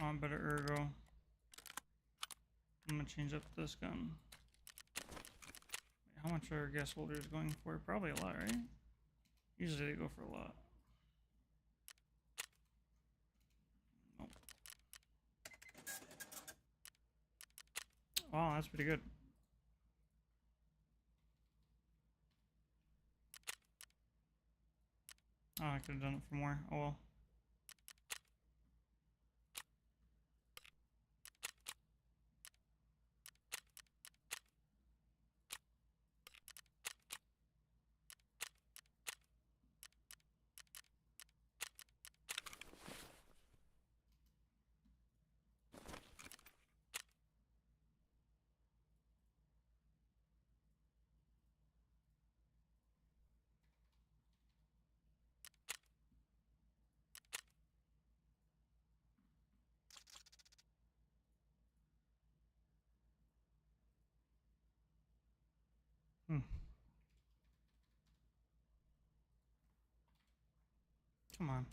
Oh, better ergo. I'm gonna change up this gun. How much are gas holders going for? Probably a lot, right? Usually they go for a lot. Nope. Wow, that's pretty good. Oh, I could have done it for more. Oh well. Hmm. Come on.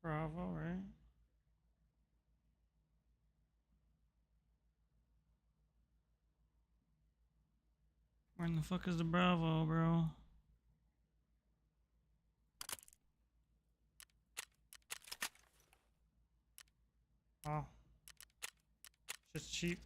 Bravo, right? Where in the fuck is the Bravo, bro? Wow. Just cheap.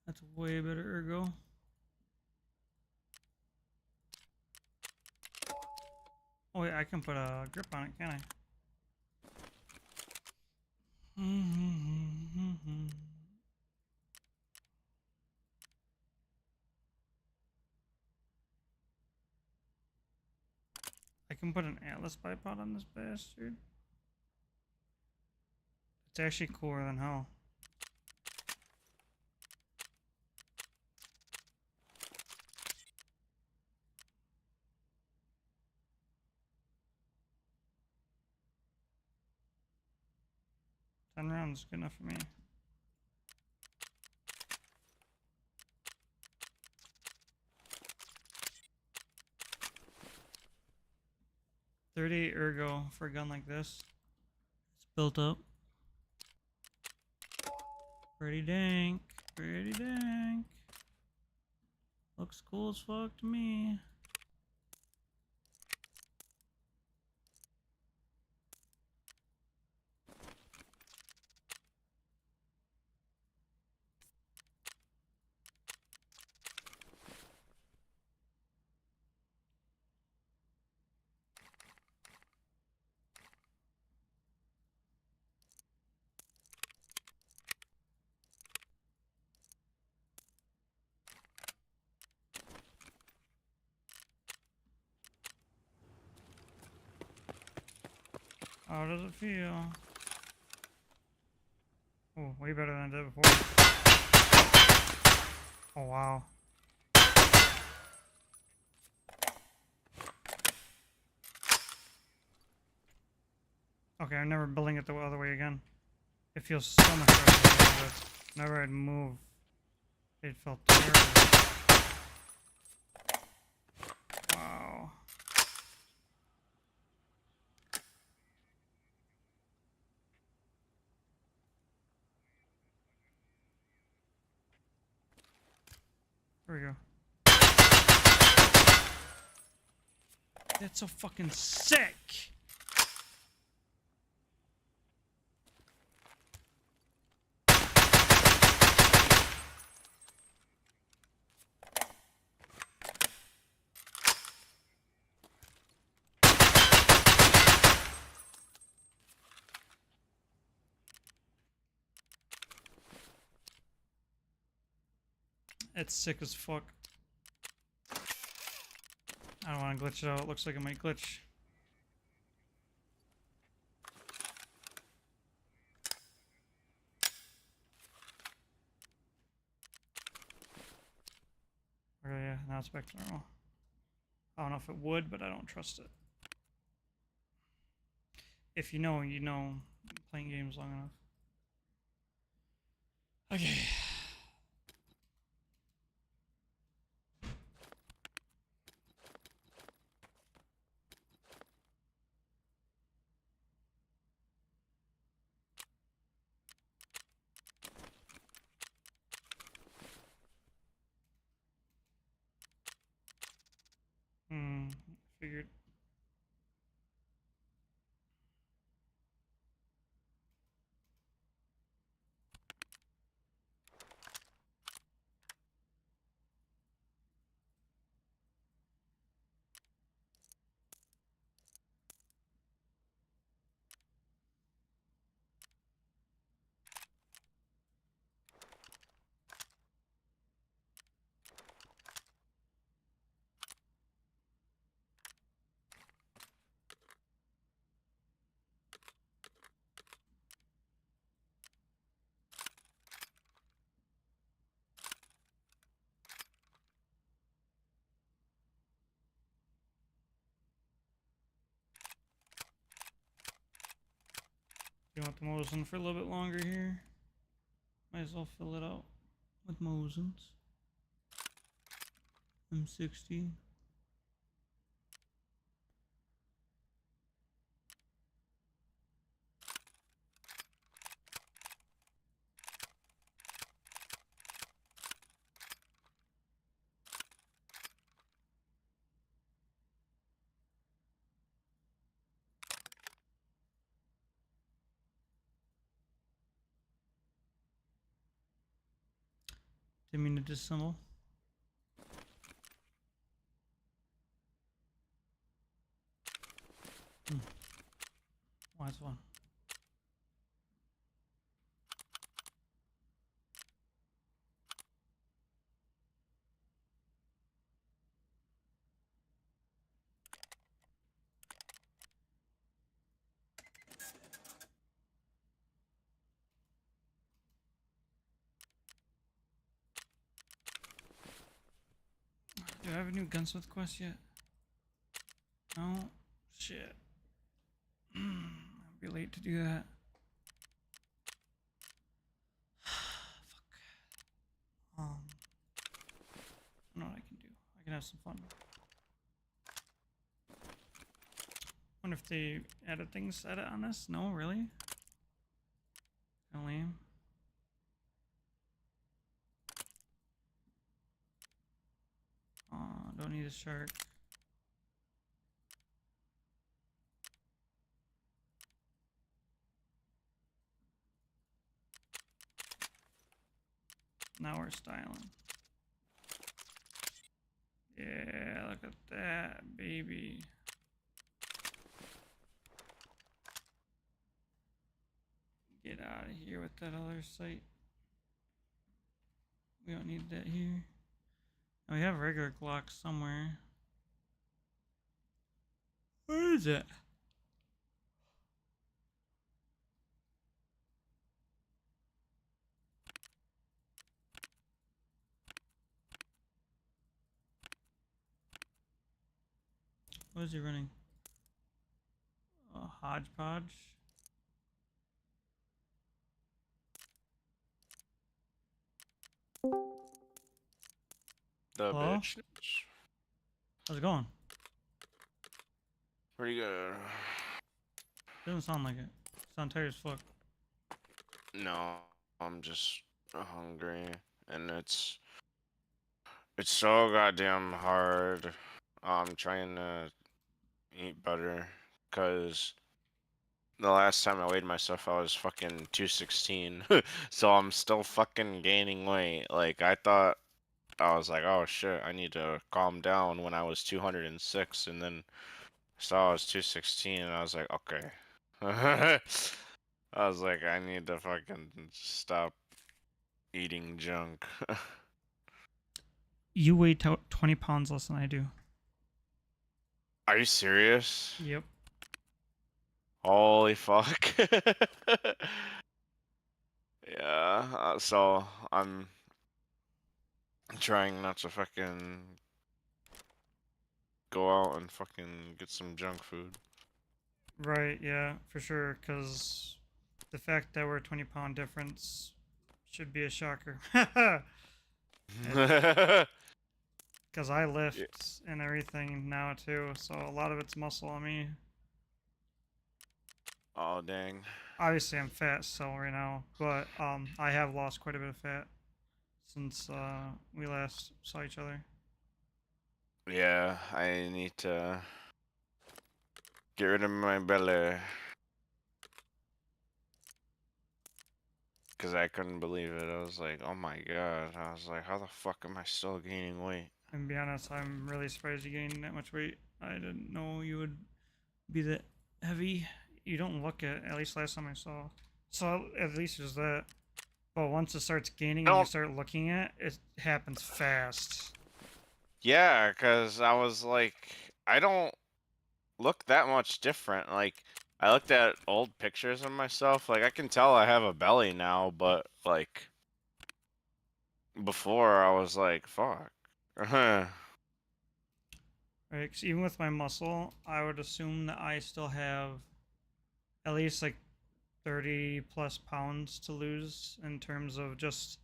That's way better ergo. Oh wait, I can put a grip on it, can I? I can put an Atlas bipod on this bastard. It's actually cooler than hell. Ten rounds is good enough for me. $38 ergo for a gun like this. It's built up. Pretty dank. Pretty dank. Looks cool as fuck to me. How does it feel? Oh, way better than I did before. Oh, wow. Okay, I'm never building it the other way again. It feels so much better, but whenever I'd move, it felt terrible. Wow. Here we go. That's so fucking sick! It's sick as fuck. I don't want to glitch it out. It looks like it might glitch. Okay, yeah, now it's back to normal. I don't know if it would, but I don't trust it. If you know, you know. Playing games long enough. Okay. Figured. You want the Mosin for a little bit longer here? Might as well fill it out with Mosins. M60. Didn't mean to disassemble. Why it's one. Do I have a new gunsmith quest yet? No? Shit. I'll be late to do that. Fuck. I don't know what I can do. I can have some fun. Wonder if they added things edit on this? No, really? Kinda lame. Don't need a shark. Now we're styling. Yeah, look at that, baby. Get out of here with that other sight. We don't need that here. Oh, we have regular Glocks somewhere. Where is it? What is he running? Hodgepodge. The Hello? bitch. How's it going? Pretty good. Doesn't sound like it. Sound tired as fuck. No, I'm just hungry, and it's so goddamn hard. I'm trying to eat better, cause the last time I weighed myself, I was fucking 216. So I'm still fucking gaining weight. Like I thought, I was like, oh shit, I need to calm down when I was 206, and then saw I was 216, and I was like, okay. I was like, I need to fucking stop eating junk. You weigh 20 pounds less than I do. Are you serious? Yep. Holy fuck. Yeah, so I'm trying not to fucking go out and fucking get some junk food. Right, yeah, for sure. Because the fact that we're a 20-pound difference should be a shocker. Because I Yeah. lift and everything now too, so a lot of it's muscle on me. Oh, dang. Obviously, I'm fat still right now, but I have lost quite a bit of fat since we last saw each other. Yeah, I need to get rid of my belly. Because I couldn't believe it. I was like, oh my god. I was like, how the fuck am I still gaining weight? And to be honest, I'm really surprised you gained that much weight. I didn't know you would be that heavy. You don't look it, at least last time I saw. So at least there's that. But once it starts gaining I and you don't. start looking at it, it happens fast. Yeah, because I was like, I don't look that much different. Like, I looked at old pictures of myself. Like, I can tell I have a belly now, but like before, I was like, fuck. Right? 'Cause even with my muscle, I would assume that I still have at least like 30 plus pounds to lose in terms of just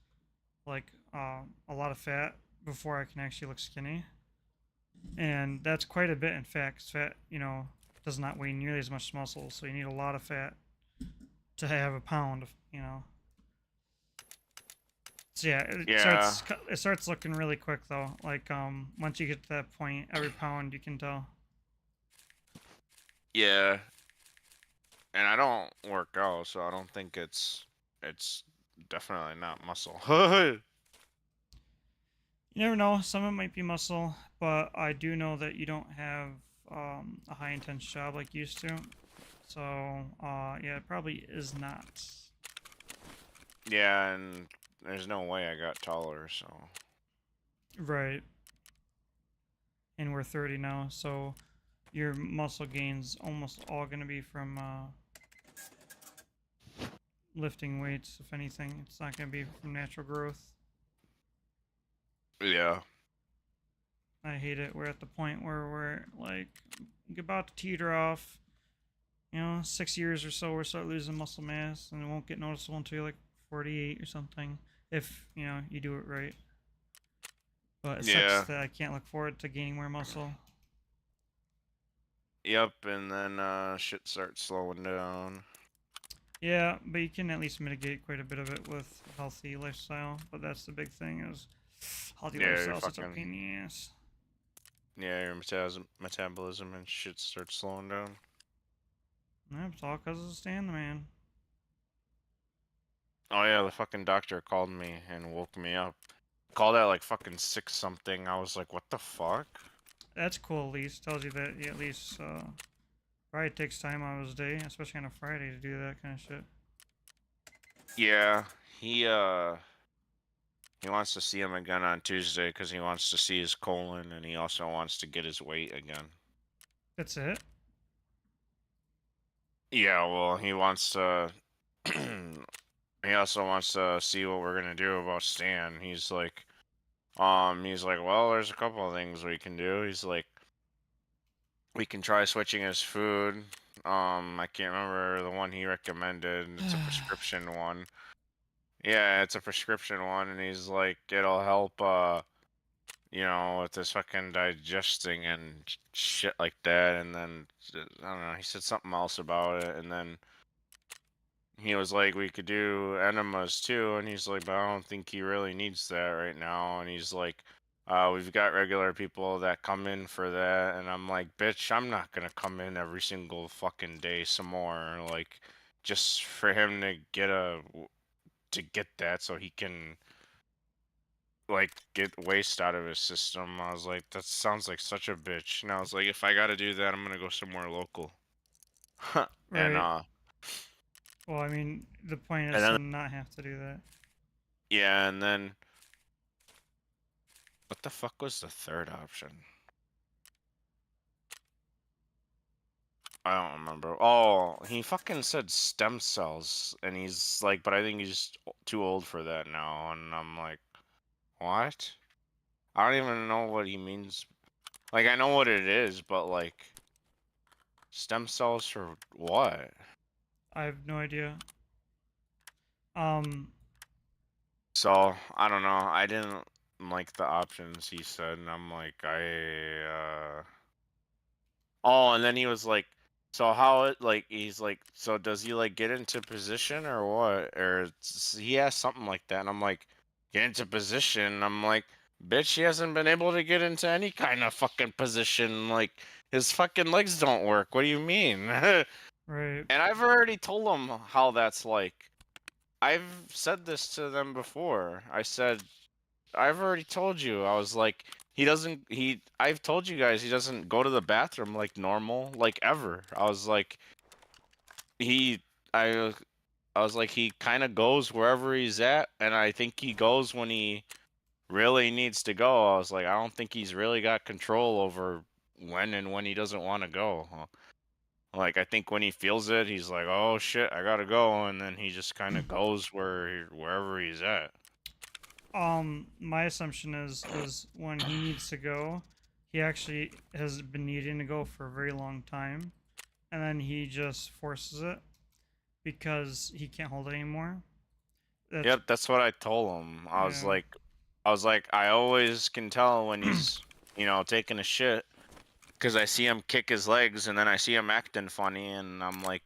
like a lot of fat before I can actually look skinny. And that's quite a bit, in fact, 'cause fat, does not weigh nearly as much muscle, so you need a lot of fat to have a pound. So yeah, Yeah, it starts looking really quick though. Like once you get to that point, every pound you can tell. yeah. And I don't work out, so I don't think it's definitely not muscle. You never know. Some of it might be muscle, but I do know that you don't have a high intense job like you used to. So yeah, it probably is not. Yeah, and there's no way I got taller, so. Right. And we're 30 now, so your muscle gains almost all going to be from lifting weights. If anything, it's not going to be from natural growth. Yeah. I hate it. We're at the point where we're like about to teeter off. 6 years or so, we'll start losing muscle mass, and it won't get noticeable until you're like 48 or something, if you do it right. But it sucks Yeah. that I can't look forward to gaining more muscle. Yep, and then shit starts slowing down. Yeah, but you can at least mitigate quite a bit of it with healthy lifestyle. But that's the big thing is healthy Yeah, lifestyle is such a pain in the ass. your metabolism and shit starts slowing down. Yep, it's all because of Stan the man. Oh yeah, the fucking doctor called me and woke me up. Called at like fucking 6 something. I was like, what the fuck? That's cool. At least tells you that he at least probably takes time out of his day, especially on a Friday, to do that kind of shit. Yeah, he wants to see him again on Tuesday because he wants to see his colon and he also wants to get his weight again. That's it. Yeah, well, he wants to. He also wants to see what we're gonna do about Stan. He's like, well, there's a couple of things we can do. He's like, we can try switching his food. I can't remember the one he recommended. It's a prescription one. Yeah, it's a prescription one, and he's like, it'll help, with this fucking digesting and shit like that. And then, I don't know, he said something else about it, and then he was like, we could do enemas too, and he's like, but I don't think he really needs that right now. And he's like, we've got regular people that come in for that, and I'm like, bitch, I'm not gonna come in every single fucking day some more, like, just for him to get that so he can like get waste out of his system. I was like, that sounds like such a bitch. And I was like, if I gotta do that, I'm gonna go somewhere local. and Right. Well, I mean, the point and is to then not have to do that. yeah, and then what the fuck was the third option? I don't remember. Oh, he fucking said stem cells, and he's like, but I think he's too old for that now. And I'm like, what? I don't even know what he means. Like, I know what it is, but like, stem cells for what? I have no idea. Um, So I don't know. I didn't like the options he said, and I'm like, Oh, and then he was like, so how it like he's like, so does he like get into position or what? He asked something like that, and I'm like, get into position. I'm like, bitch, he hasn't been able to get into any kind of fucking position. Like his fucking legs don't work. What do you mean? right. And I've already told him how that's like. I've said this to them before. I said, I've already told you. I was like, I've told you guys he doesn't go to the bathroom like normal, like ever. I was like, he, I, I was like, he kind of goes wherever he's at, and I think he goes when he really needs to go. I was like, I don't think he's really got control over when he doesn't want to go. Like, I think when he feels it, he's like, oh shit, I gotta go, and then he just kind of goes wherever he's at. My assumption is when he needs to go, he actually has been needing to go for a very long time, and then he just forces it because he can't hold it anymore. That's Yep, that's what I told him. yeah. I always can tell when he's, taking a shit because I see him kick his legs and then I see him acting funny and I'm like,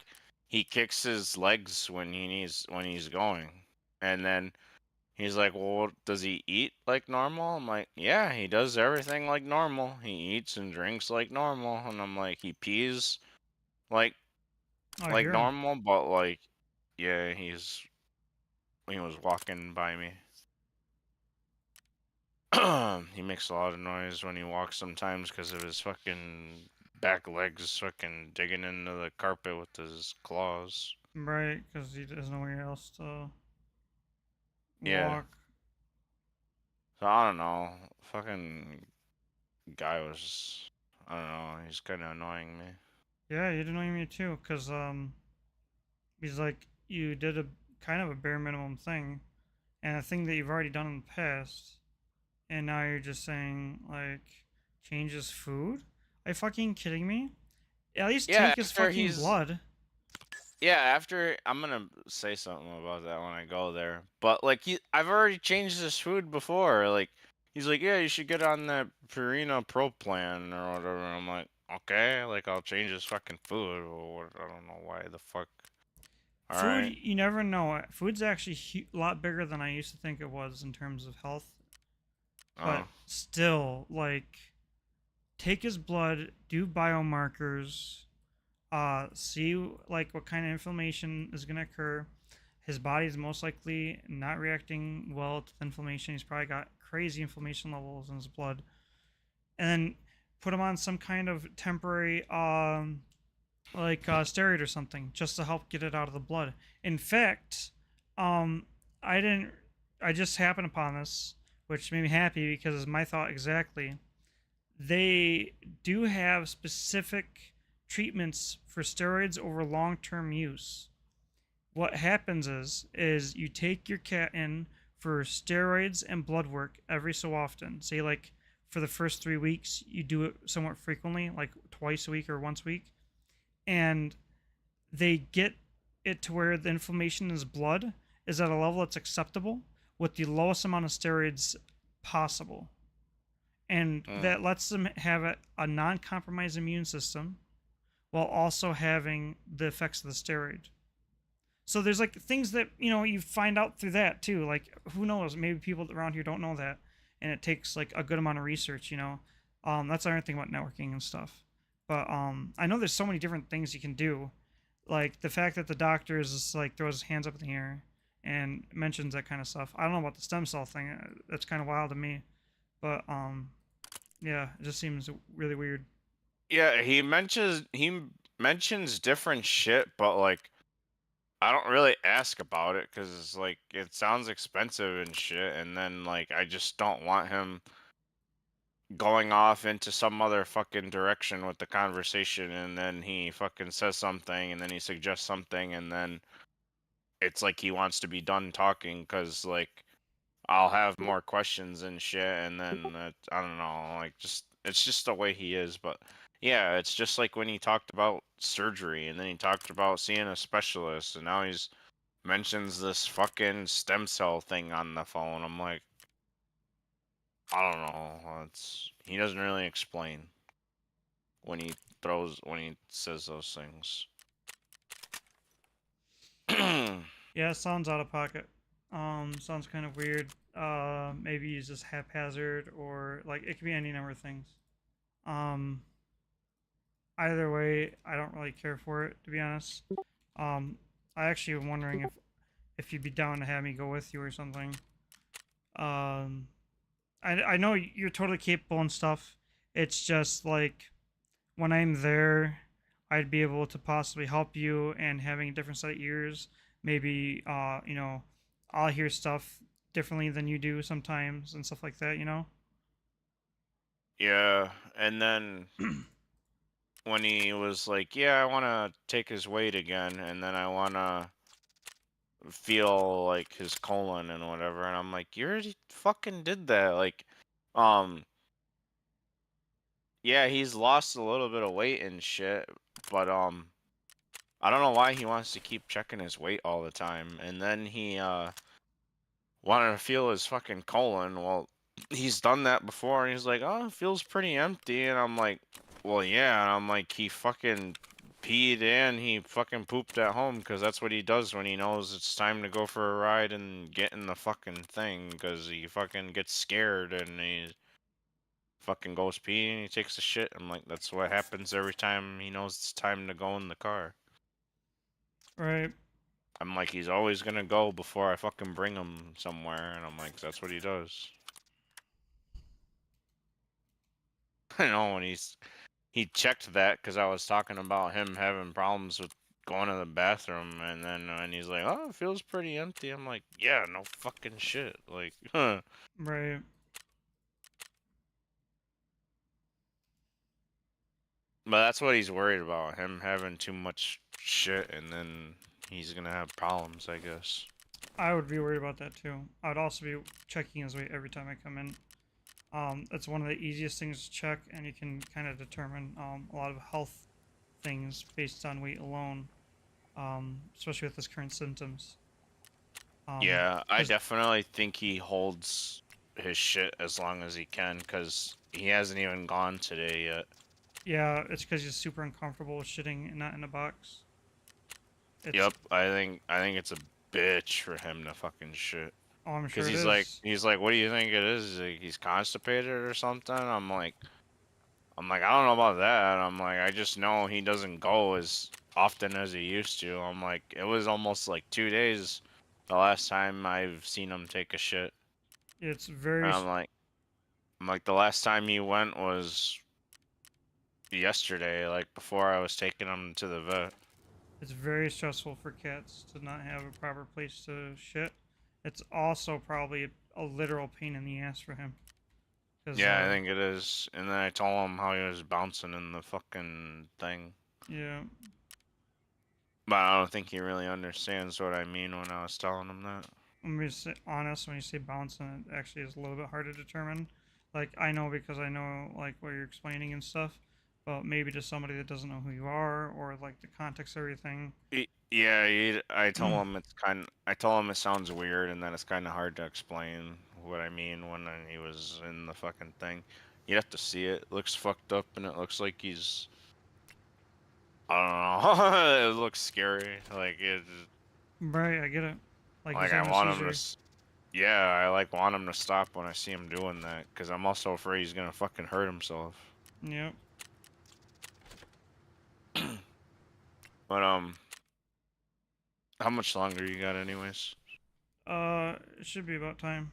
he kicks his legs when he's going. And then he's like, well, does he eat like normal? I'm like, yeah, he does everything like normal. He eats and drinks like normal. And I'm like, he pees like Oh, I like hear him. normal, but like, yeah, he was walking by me. He makes a lot of noise when he walks sometimes because of his fucking back legs fucking digging into the carpet with his claws. Right, because he has nowhere else to Yeah. walk. So I don't know. Fucking guy was, I don't know, he's kind of annoying me. Yeah, you didn't know me too, because he's like, you did a kind of a bare minimum thing, and a thing that you've already done in the past, and now you're just saying like change his food. Are you fucking kidding me? At least Yeah, take his fucking blood. after I'm gonna say something about that when I go there. But like I've already changed his food before. Like he's like, yeah, you should get on that Purina Pro plan or whatever. I'm like, okay, like I'll change his fucking food. Or I don't know why the fuck. All Food, right. you never know. Food's actually a lot bigger than I used to think it was in terms of health, but Oh, still, like, take his blood, do biomarkers, see like what kind of inflammation is going to occur. His body's most likely not reacting well to the inflammation. He's probably got crazy inflammation levels in his blood, and then put him on some kind of temporary like steroid or something just to help get it out of the blood. In fact, um, I didn't. I just happened upon this, which made me happy because it's my thought exactly. They do have specific treatments for steroids over long-term use. What happens is you take your cat in for steroids and blood work every so often. Say like for the first 3 weeks, you do it somewhat frequently, like twice a week or once a week, and they get it to where the inflammation in his blood is at a level that's acceptable with the lowest amount of steroids possible. And Mm. that lets them have a non compromised immune system while also having the effects of the steroid. So there's like things that you find out through that too. Like who knows? Maybe people around here don't know that, and it takes like a good amount of research. That's another thing about networking and stuff. But I know there's so many different things you can do. Like the fact that the doctor is just like throws his hands up in the air and mentions that kind of stuff. I don't know about the stem cell thing. That's kind of wild to me. But yeah, it just seems really weird. Yeah, he mentions different shit, but like I don't really ask about it because like it sounds expensive and shit, and then like I just don't want him going off into some other fucking direction with the conversation, and then he fucking says something, and then he suggests something, and then it's like he wants to be done talking because like I'll have more questions and shit, and then I don't know, like just it's just the way he is. But yeah, it's just like when he talked about surgery, and then he talked about seeing a specialist, and now he's mentions this fucking stem cell thing on the phone. I'm like, I don't know. It's he doesn't really explain when he says those things. Yeah, it sounds out of pocket. Sounds kind of weird. Maybe he's just haphazard, or like it could be any number of things. Um, Either way, I don't really care for it to be honest. I actually am wondering if you'd be down to have me go with you or something. Um, I know you're totally capable and stuff. It's just like when I'm there, I'd be able to possibly help you, and having a different set of ears, maybe I'll hear stuff differently than you do sometimes and stuff like that. Yeah, and then when he was like, "Yeah, I want to take his weight again, and then I want to feel like his colon and whatever," and I'm like, "You already fucking did that." Like, um, yeah, he's lost a little bit of weight and shit, but I don't know why he wants to keep checking his weight all the time, and then he wanted to feel his fucking colon. Well, he's done that before, and he's like, "Oh, it feels pretty empty," and I'm like, "Well, yeah," and I'm like, "He fucking peed and he fucking pooped at home because that's what he does when he knows it's time to go for a ride and get in the fucking thing because he fucking gets scared and he fucking goes pee and he takes a shit." I'm like, "That's what happens every time he knows it's time to go in the car." Right. I'm like, "He's always gonna go before I fucking bring him somewhere," and I'm like, "That's what he does." I know when he checked that because I was talking about him having problems with going to the bathroom, and then when he's like, "Oh, it feels pretty empty," I'm like, "Yeah, no fucking shit." Like, huh. Right. But that's what he's worried about, him having too much shit, and then he's gonna have problems, I guess. I would be worried about that too. I would also be checking his weight every time I come in. It's one of the easiest things to check, and you can kind of determine a lot of health things based on weight alone, especially with his current symptoms. Yeah, I Because definitely think he holds his shit as long as he can, because he hasn't even gone today yet. yeah, it's because he's super uncomfortable with shitting and not in a box. It's Yep, I think it's a bitch for him to fucking shit. oh, I'm Cause sure it is. he's like, "What do you think it is? He's like, he's constipated or something?" I'm like, "I don't know about that." I'm like, "I just know he doesn't go as often as he used to." I'm like, "It was almost like 2 days the last time I've seen him take a shit." It's And very I'm like, the last time he went was yesterday, like before I was taking him to the vet. it's very stressful for cats to not have a proper place to shit. It's also probably a literal pain in the ass for him. Cause Yeah, I think it is. And then I told him how he was bouncing in the fucking thing. yeah, But I don't think he really understands what I mean when I was telling him that. I'm gonna say honest. When you say bouncing, it actually is a little bit hard to determine. Like I know because I know like what you're explaining and stuff. but maybe to somebody that doesn't know who you are or like the context of everything. Yeah, I told him I told him it sounds weird, and then it's kind of hard to explain what I mean when he was in the fucking thing. You have to see it. It looks fucked up, and it looks like he's. I don't know. It looks scary. Like it. Right, I get it. Like he's Like I having a want him to. seizure. Yeah, I like want him to stop when I see him doing that, because I'm also afraid he's gonna fucking hurt himself. Yep. But how much longer you got, anyways? It should be about time.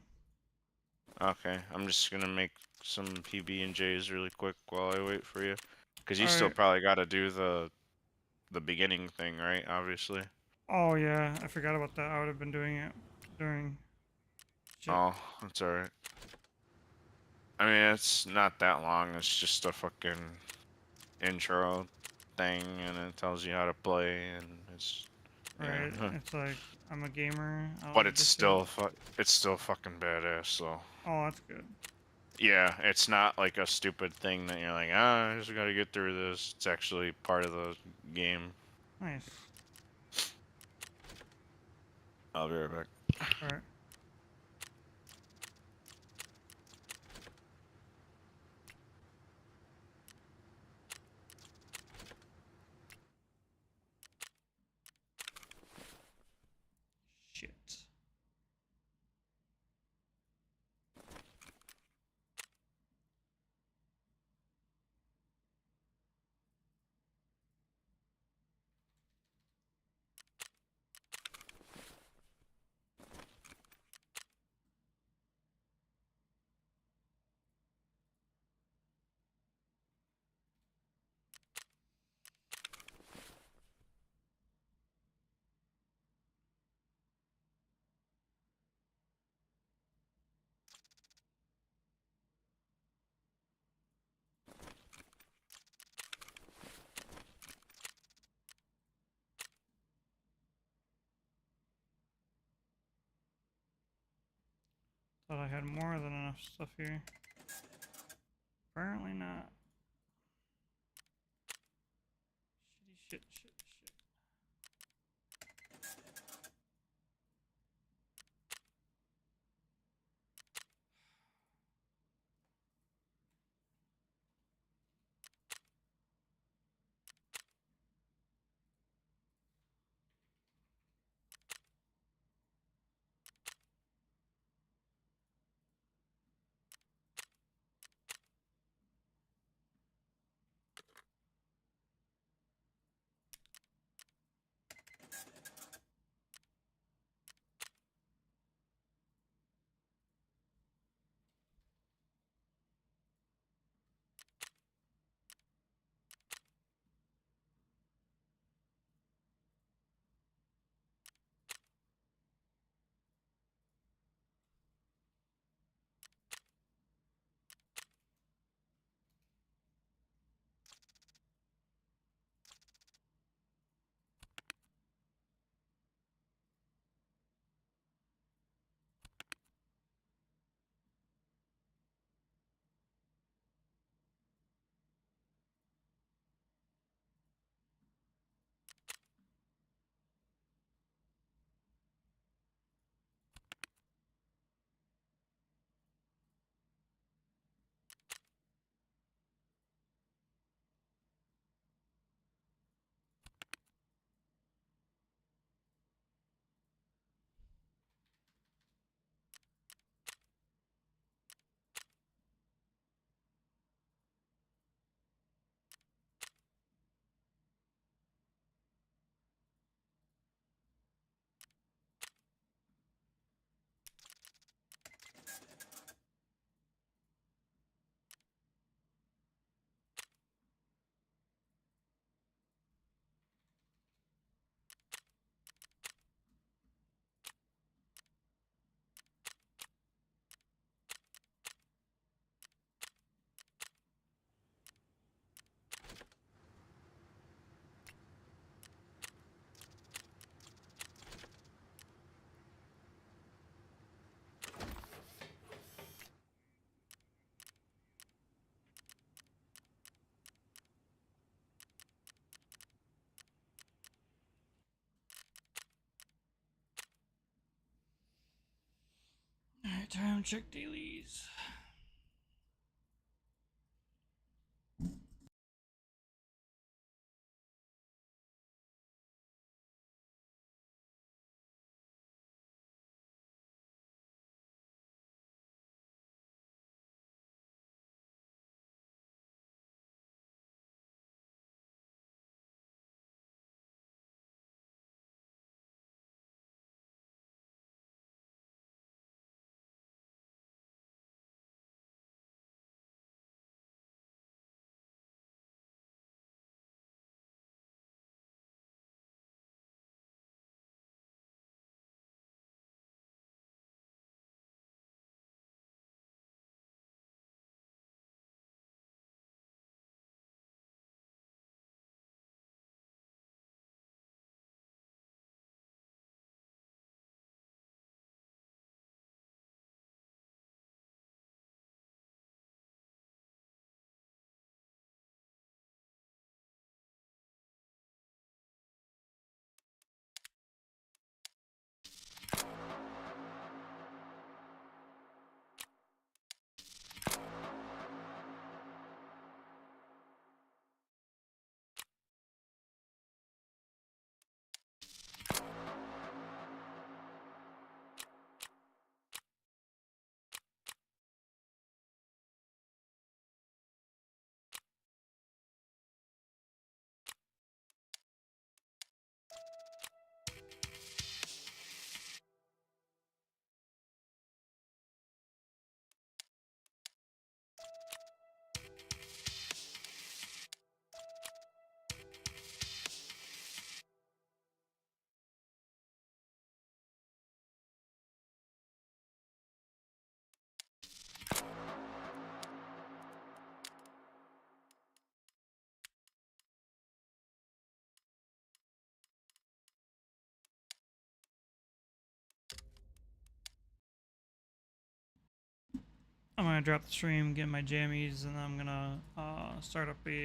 Okay, I'm just gonna make some PB and J's really quick while I wait for you, because you All still right. probably got to do the beginning thing, right? Obviously. Oh yeah, I forgot about that. I would have been doing it during shit. Oh, that's alright. I mean, it's not that long. It's just a fucking intro thing, and it tells you how to play, and it's yeah. Right. It's like I'm a gamer. I But like this shit. it's still fucking badass. So Oh, that's good. yeah, it's not like a stupid thing that you're like, ah, I just gotta get through this. It's actually part of the game. Nice. I'll be right back. All right. Shit. Thought I had more than enough stuff here. Apparently not. Shitty shit, shit, shit. Check dailies. I'm gonna drop the stream, get my jammies, and then I'm gonna start up a